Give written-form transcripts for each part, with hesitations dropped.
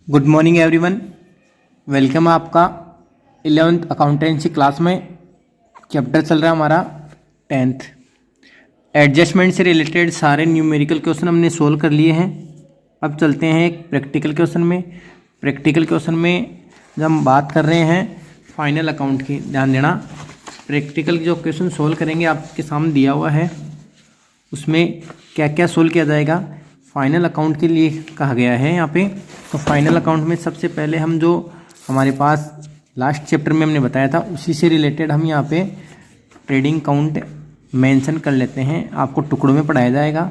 Good morning everyone, welcome आपका 11th accountancy class में। Chapter चल रहा है हमारा 10th। एडजस्टमेंट से रिलेटेड सारे न्यूमेरिकल क्वेश्चन हमने सोल्व कर लिए हैं। अब चलते हैं एक प्रैक्टिकल क्वेश्चन में। प्रैक्टिकल क्वेश्चन में जब हम बात कर रहे हैं फाइनल अकाउंट की, ध्यान देना। प्रैक्टिकल जो क्वेश्चन सोल्व करेंगे आपके सामने दिया हुआ है, उसमें क्या क्या सोल्व किया जाएगा फाइनल अकाउंट के लिए कहा गया है यहाँ पे। तो फाइनल अकाउंट में सबसे पहले हम जो हमारे पास लास्ट चैप्टर में हमने बताया था उसी से रिलेटेड हम यहाँ पे ट्रेडिंग काउंट मेंशन कर लेते हैं। आपको टुकड़ों में पढ़ाया जाएगा।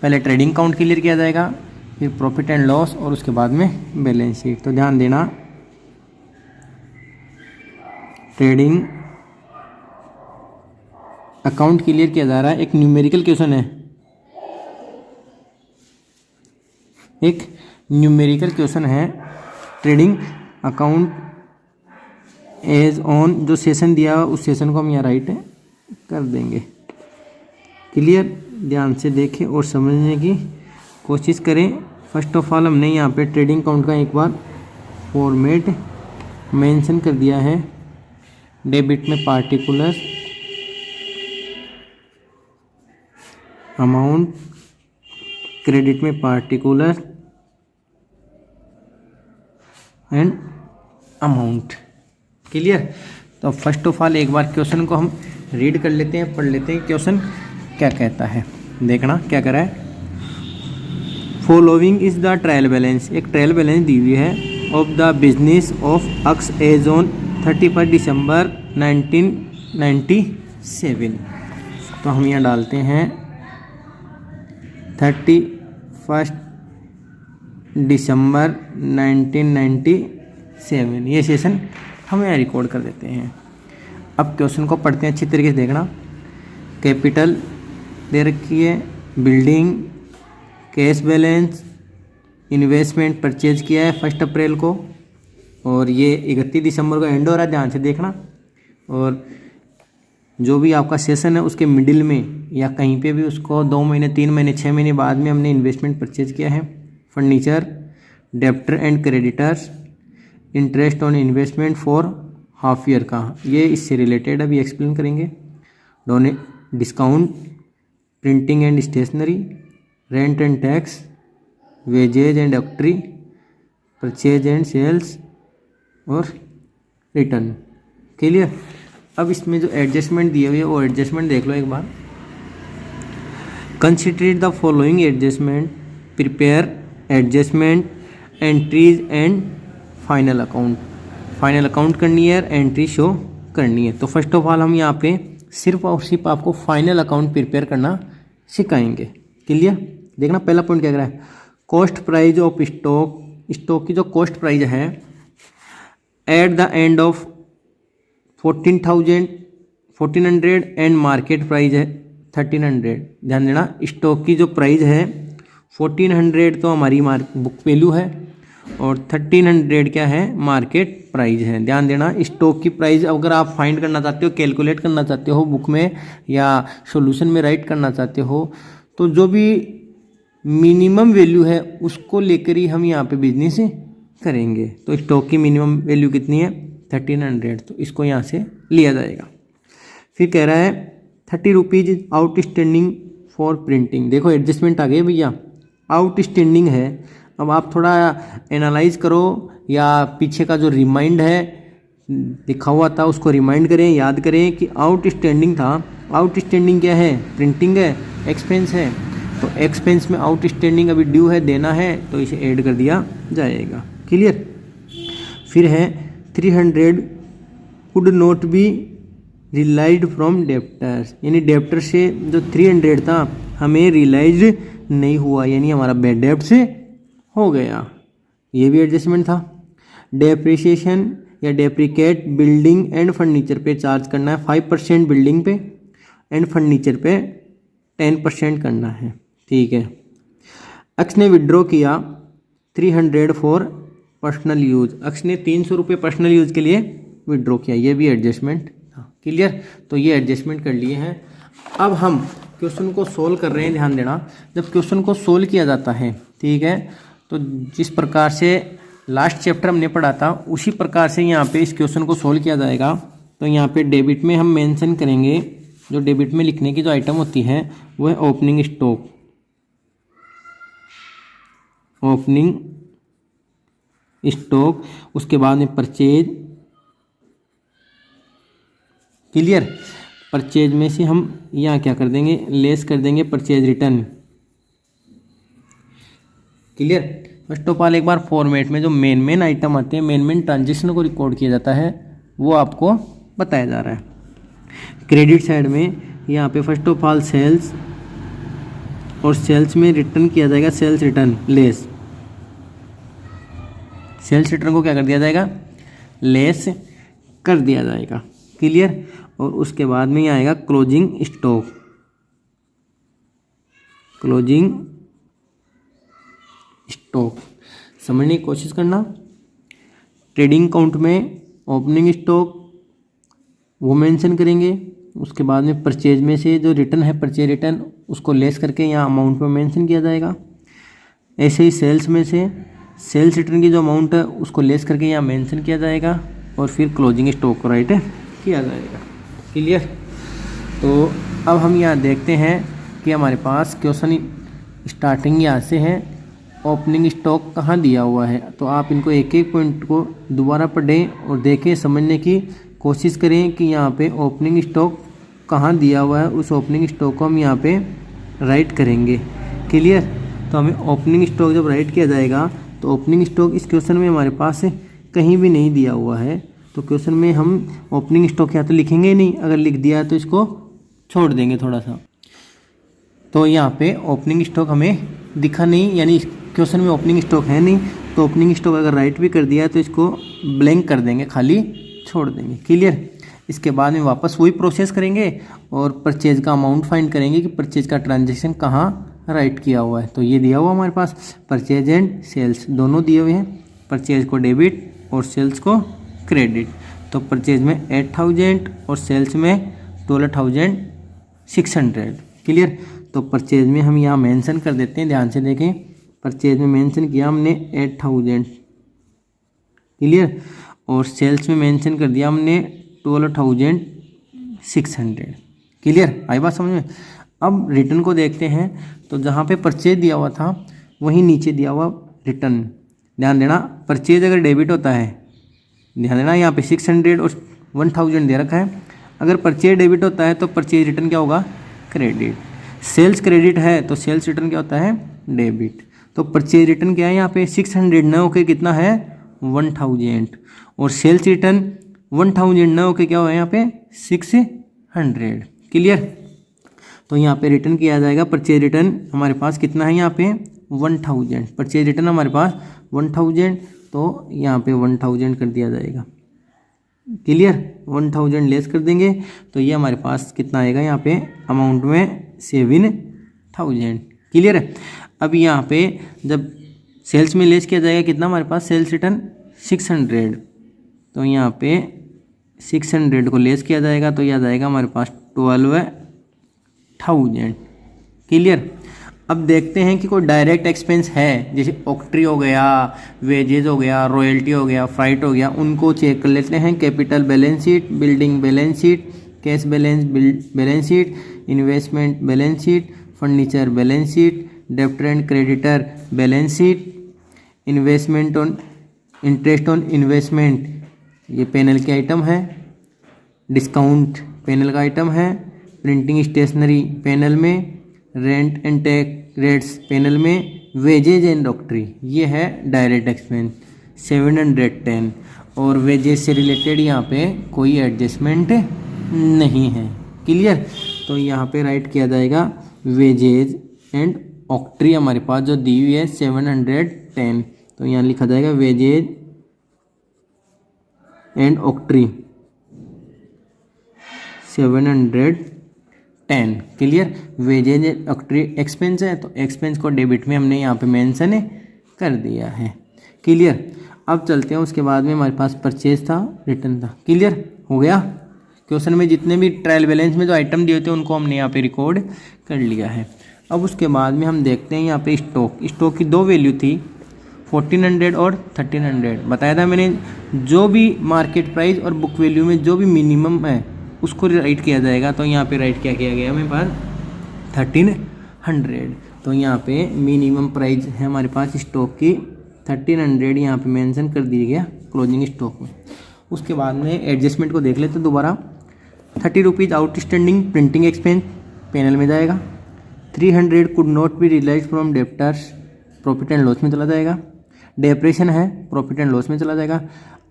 पहले ट्रेडिंग काउंट क्लियर किया जाएगा, फिर प्रॉफिट एंड लॉस और उसके बाद में बैलेंस शीट। तो ध्यान देना, ट्रेडिंग अकाउंट क्लियर किया जा रहा है। एक न्यूमेरिकल क्वेश्चन है, एक न्यूमेरिकल क्वेश्चन है। ट्रेडिंग अकाउंट एज ऑन जो सेशन दिया उस सेशन को हम यहाँ राइट कर देंगे। क्लियर, ध्यान से देखें और समझने की कोशिश करें। फर्स्ट ऑफ ऑल हमने यहाँ पे ट्रेडिंग अकाउंट का एक बार फॉर्मेट मेंशन कर दिया है। डेबिट में पार्टिकुलर अमाउंट, क्रेडिट में पार्टिकुलर एंड अमाउंट। क्लियर। तो फर्स्ट ऑफ ऑल एक बार क्वेश्चन को हम रीड कर लेते हैं, पढ़ लेते हैं क्वेश्चन क्या कहता है। देखना क्या कह रहा है। Following is the trial balance, एक ट्रायल बैलेंस दी हुई है ऑफ द बिजनेस ऑफ अक्स एज ऑन 31 दिसंबर 1997। तो हम यहाँ डालते हैं 31 दिसंबर 1997। ये सेशन हम यहाँ रिकॉर्ड कर देते हैं। अब क्वेश्चन को पढ़ते हैं, अच्छी तरीके से देखना। कैपिटल दे रखी है, building, cash balance, investment purchase किया है 1 अप्रैल को और ये 31 दिसंबर को एंड हो रहा है, ध्यान से देखना। और जो भी आपका सेशन है उसके मिडिल में या कहीं पे भी उसको 2 महीने, 3 महीने, 6 महीने बाद में हमने इन्वेस्टमेंट परचेज किया है। Furniture, debtor and creditors, interest on investment for half year का, ये इससे रिलेटेड अभी एक्सप्लेन करेंगे। Discount, printing and stationery, rent and taxes, wages and octroi, purchase and sales और रिटर्न। क्लियर। अब इसमें जो एडजस्टमेंट दिए हुए है वो एडजस्टमेंट देख लो एक बार। Consider the following adjustment, prepare adjustment entries and final account. Final account करनी है, एंट्री शो करनी है। तो फर्स्ट ऑफ ऑल हम यहाँ पे सिर्फ और सिर्फ आपको फाइनल अकाउंट प्रिपेयर करना सिखाएंगे। क्लियर। देखना पहला पॉइंट क्या कह रहा है। Cost price of stock, stock की जो कॉस्ट प्राइस है at the end of 1400 and market price है 1300। ध्यान देना, स्टॉक की जो प्राइस है 1400 तो हमारी बुक वैल्यू है और 1300 क्या है, मार्केट प्राइस है। ध्यान देना, स्टॉक की प्राइस अगर आप फाइंड करना चाहते हो, कैलकुलेट करना चाहते हो बुक में या सॉल्यूशन में राइट करना चाहते हो, तो जो भी मिनिमम वैल्यू है उसको लेकर ही हम यहाँ पे बिजनेस करेंगे। तो स्टॉक की मिनिमम वैल्यू कितनी है, 1300, तो इसको यहाँ से लिया जाएगा। फिर कह रहा है 30 रुपीज़ आउटस्टैंडिंग फॉर प्रिंटिंग। देखो एडजस्टमेंट आ गए भैया, आउटस्टैंडिंग है। अब आप थोड़ा एनालाइज करो या पीछे का जो रिमाइंड है लिखा हुआ था उसको रिमाइंड करें, याद करें कि आउटस्टैंडिंग था। आउटस्टैंडिंग क्या है, प्रिंटिंग है, एक्सपेंस है। तो एक्सपेंस में आउटस्टैंडिंग अभी ड्यू है, देना है, तो इसे ऐड कर दिया जाएगा। क्लियर। फिर है 300 could not be realised from debtors, यानी डेप्टर से जो 300 था हमें रिलाइज नहीं हुआ, यानी हमारा बैड डेप्ट से हो गया। ये भी एडजस्टमेंट था। डेप्रिसिएशन या डेप्रिकेट बिल्डिंग एंड फर्नीचर पे चार्ज करना है 5% बिल्डिंग पे एंड फर्नीचर पे 10% करना है। ठीक है। अक्स ने विड्रॉ किया 300 फॉर पर्सनल यूज, अक्स ने 300 रुपये पर्सनल यूज के लिए विड्रॉ किया, ये भी एडजस्टमेंट था। क्लियर। तो ये एडजस्टमेंट कर लिए हैं। अब हम क्वेश्चन को सोल्व कर रहे हैं, ध्यान देना। जब क्वेश्चन को सोल्व किया जाता है, ठीक है, तो जिस प्रकार से लास्ट चैप्टर हमने पढ़ा था उसी प्रकार से यहाँ पे इस क्वेश्चन को सोल्व किया जाएगा। तो यहाँ पे डेबिट में हम मेंशन करेंगे, जो डेबिट में लिखने की जो आइटम होती है वो है ओपनिंग स्टॉक, ओपनिंग स्टॉक, उसके बाद में परचेज। क्लियर। परचेज में से हम यहाँ क्या कर देंगे, लेस कर देंगे purchase return. Clear. First of all एक बार फॉर्मेट में जो मेन आइटम आते हैं, मेन ट्रांजेक्शन को रिकॉर्ड किया जाता है, वो आपको बताया जा रहा है। क्रेडिट साइड में यहाँ पे फर्स्ट ऑफ ऑल सेल्स, और सेल्स में रिटर्न किया जाएगा sales return less. Sales return को क्या कर दिया जाएगा, लेस कर दिया जाएगा। क्लियर। और उसके बाद में यहाँ आएगा क्लोजिंग स्टॉक, क्लोजिंग स्टॉक। समझने की कोशिश करना। ट्रेडिंग अकाउंट में ओपनिंग स्टॉक वो मेंशन करेंगे, उसके बाद में परचेज में से जो रिटर्न है परचेज रिटर्न उसको लेस करके यहाँ अमाउंट में मेंशन किया जाएगा। ऐसे ही सेल्स में से सेल्स रिटर्न की जो अमाउंट है उसको लेस करके यहाँ मेंशन किया जाएगा, और फिर क्लोजिंग स्टॉक को राइट किया जाएगा। क्लियर। तो अब हम यहाँ देखते हैं कि हमारे पास क्वेश्चन स्टार्टिंग यहाँ से है, ओपनिंग स्टॉक कहाँ दिया हुआ है। तो आप इनको एक एक पॉइंट को दोबारा पढ़ें और देखें, समझने की कोशिश करें कि यहाँ पे ओपनिंग स्टॉक कहाँ दिया हुआ है। उस ओपनिंग स्टॉक को हम यहाँ पे राइट करेंगे। क्लियर। तो हमें ओपनिंग स्टॉक जब राइट किया जाएगा तो ओपनिंग स्टॉक इस क्वेश्चन में हमारे पास कहीं भी नहीं दिया हुआ है, तो क्वेश्चन में हम ओपनिंग स्टॉक या तो लिखेंगे ही नहीं, अगर लिख दिया तो इसको छोड़ देंगे थोड़ा सा। तो यहाँ पे ओपनिंग स्टॉक हमें दिखा नहीं, यानी क्वेश्चन में ओपनिंग स्टॉक है नहीं, तो ओपनिंग स्टॉक अगर राइट भी कर दिया तो इसको ब्लैंक कर देंगे, खाली छोड़ देंगे। क्लियर। इसके बाद में वापस वही प्रोसेस करेंगे और परचेज का अमाउंट फाइंड करेंगे कि परचेज का ट्रांजेक्शन कहाँ राइट किया हुआ है। तो ये दिया हुआ हमारे पास परचेज एंड सेल्स दोनों दिए हुए हैं, परचेज को डेबिट और सेल्स को क्रेडिट। तो परचेज में 8000 और सेल्स में 12,600। क्लियर। तो परचेज में हम यहाँ मेंशन कर देते हैं, ध्यान से देखें। परचेज में मेंशन किया हमने 8000। क्लियर। और सेल्स में मेंशन कर दिया हमने 12,600। क्लियर। आई बात समझ में। अब रिटर्न को देखते हैं, तो जहाँ पे परचेज दिया हुआ था वहीं नीचे दिया हुआ रिटर्न। ध्यान देना, परचेज अगर डेबिट होता है, ध्यान देना यहाँ पे 600 और 1000 दे रखा है। अगर परचेज डेबिट होता है तो परचेज रिटर्न क्या होगा, क्रेडिट। सेल्स क्रेडिट है तो सेल्स रिटर्न क्या होता है, डेबिट। तो परचेज रिटर्न क्या है यहाँ पे 600 न होके कितना है 1000, और सेल्स रिटर्न 1000 न होके क्या हुआ है यहाँ पे 600। क्लियर। तो यहाँ पे रिटर्न किया जाएगा, परचेज रिटर्न हमारे पास कितना है यहाँ पे 1000, परचेज रिटर्न हमारे पास 1000, तो यहाँ पे 1000 कर दिया जाएगा। क्लियर। 1000 लेस कर देंगे तो ये हमारे पास कितना आएगा यहाँ पे अमाउंट में 7000। क्लियर है। अब यहाँ पे जब सेल्स में लेस किया जाएगा कितना हमारे पास सेल्स रिटर्न 600, तो यहाँ पे 600 को लेस किया जाएगा तो यह आ जाएगा हमारे पास 12,000। क्लियर। अब देखते हैं कि कोई डायरेक्ट एक्सपेंस है, जैसे ऑक्ट्री हो गया, वेजेज हो गया, रॉयल्टी हो गया, फ्राइट हो गया, उनको चेक कर लेते हैं। Capital balance sheet, building balance sheet, cash balance sheet, investment balance sheet, furniture balance sheet, debtor and creditor balance sheet, investment on interest on investment, ये पैनल के आइटम है। डिस्काउंट पैनल का आइटम है। Printing stationery P and L में, rent and taxes rates P and L में, wages and octroi, ये है direct expense 710। और वेजेज से रिलेटेड यहाँ पे कोई एडजस्टमेंट नहीं है। क्लियर। तो यहाँ पे राइट किया जाएगा वेजेज एंड ऑक्ट्री हमारे पास जो दी हुई है 710, तो यहाँ लिखा जाएगा wages and octroi 710। Clear. Wages and octroi expense है, तो एक्सपेंस को डेबिट में हमने यहाँ पे मेंशन कर दिया है। क्लियर। अब चलते हैं, उसके बाद में हमारे पास परचेज था, रिटर्न था। क्लियर हो गया। क्वेश्चन में जितने भी ट्रायल बैलेंस में जो आइटम दिए थे उनको हमने यहाँ पे रिकॉर्ड कर लिया है। अब उसके बाद में हम देखते हैं यहाँ पे स्टॉक की दो वैल्यू थी, 1400 और 1300 बताया था मैंने। जो भी मार्केट प्राइस और बुक वैल्यू में जो भी मिनिमम है उसको राइट किया जाएगा। तो यहाँ पे राइट क्या किया गया हमारे पास 1300। तो यहाँ पे मिनिमम प्राइस है हमारे पास स्टॉक की 1300, यहाँ पे मेंशन कर दिया गया क्लोजिंग स्टॉक में। उसके बाद में एडजस्टमेंट को देख लेते हैं दोबारा। 30 रुपीज़ आउटस्टैंडिंग प्रिंटिंग एक्सपेंस पेनल में जाएगा। 300 could not be realise from debtors, profit and loss में चला जाएगा। डेप्रेशन है, प्रॉफिट एंड लॉस में चला जाएगा।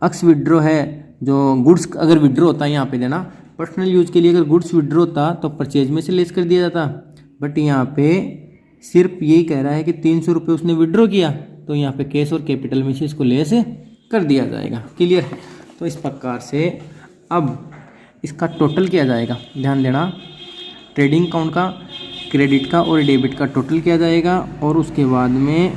अक्स विड्रो है, जो गुड्स अगर विड्रो होता है यहाँ पे देना, पर्सनल यूज के लिए अगर गुड्स विड्रो होता तो परचेज में से लेस कर दिया जाता, बट यहाँ पे सिर्फ यही कह रहा है कि 300 रुपये उसने विड्रो किया, तो यहाँ पे कैश और कैपिटल में से इसको लेस कर दिया जाएगा। क्लियर है? तो इस प्रकार से अब इसका टोटल किया जाएगा, ध्यान देना। ट्रेडिंग अकाउंट का, क्रेडिट का और डेबिट का टोटल किया जाएगा और उसके बाद में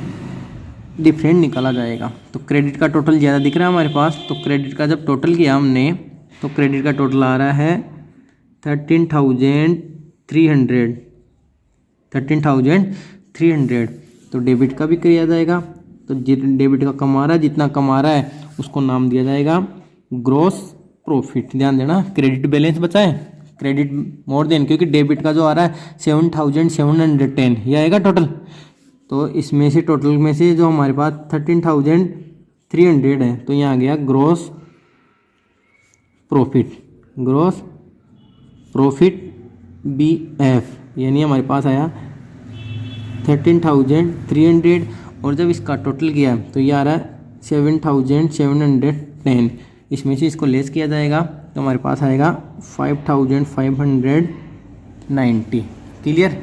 डिफरेंट निकाला जाएगा। तो क्रेडिट का टोटल ज़्यादा दिख रहा है हमारे पास, तो क्रेडिट का जब टोटल किया हमने तो क्रेडिट का टोटल आ रहा है 13,300। तो डेबिट का भी किया जाएगा। तो डेबिट का कमा रहा है, जितना कमा रहा है उसको नाम दिया जाएगा ग्रॉस प्रॉफिट। ध्यान देना, क्रेडिट बैलेंस बचा है, क्रेडिट मोर देन, क्योंकि डेबिट का जो आ रहा है 7,710 ये आएगा टोटल। तो इसमें से टोटल में से जो हमारे पास 13,300 है, तो यहाँ आ गया gross profit, gross profit BF, यानी हमारे पास आया 13,300। और जब इसका टोटल किया तो ये आ रहा है 7,710। इसमें से इसको लेस किया जाएगा तो हमारे पास आएगा 5,590। क्लियर?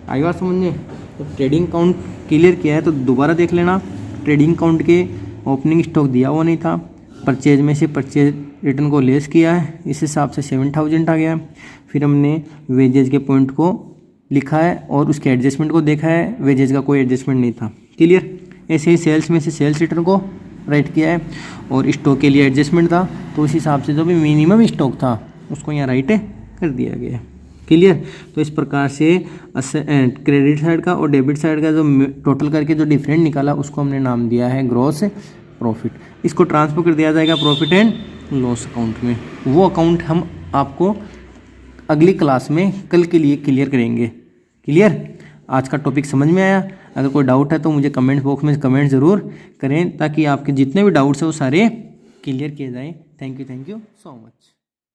आई बात समझ में? तो ट्रेडिंग अकाउंट क्लियर किया है तो दोबारा देख लेना। ट्रेडिंग अकाउंट के ओपनिंग स्टॉक दिया हुआ नहीं था, परचेज में से परचेज रिटर्न को लेस किया है, इस हिसाब से 7,000 आ गया है। फिर हमने वेजेज के पॉइंट को लिखा है और उसके एडजस्टमेंट को देखा है, वेजेज का कोई एडजस्टमेंट नहीं था। क्लियर? ऐसे ही सेल्स में से सेल्स रिटर्न को राइट किया है और स्टॉक के लिए एडजस्टमेंट था, तो उस हिसाब से जो भी मिनिमम स्टॉक था उसको यहाँ राइट कर दिया गया है। क्लियर? तो इस प्रकार से क्रेडिट साइड का और डेबिट साइड का जो टोटल करके जो डिफरेंट निकाला उसको हमने नाम दिया है ग्रॉस प्रॉफिट। इसको ट्रांसफर कर दिया जाएगा प्रॉफिट एंड लॉस अकाउंट में। वो अकाउंट हम आपको अगली क्लास में कल के लिए क्लियर करेंगे। क्लियर? आज का टॉपिक समझ में आया? अगर कोई डाउट है तो मुझे कमेंट बॉक्स में कमेंट ज़रूर करें, ताकि आपके जितने भी डाउट्स हैं वो सारे क्लियर किए जाएं। Thank you so much.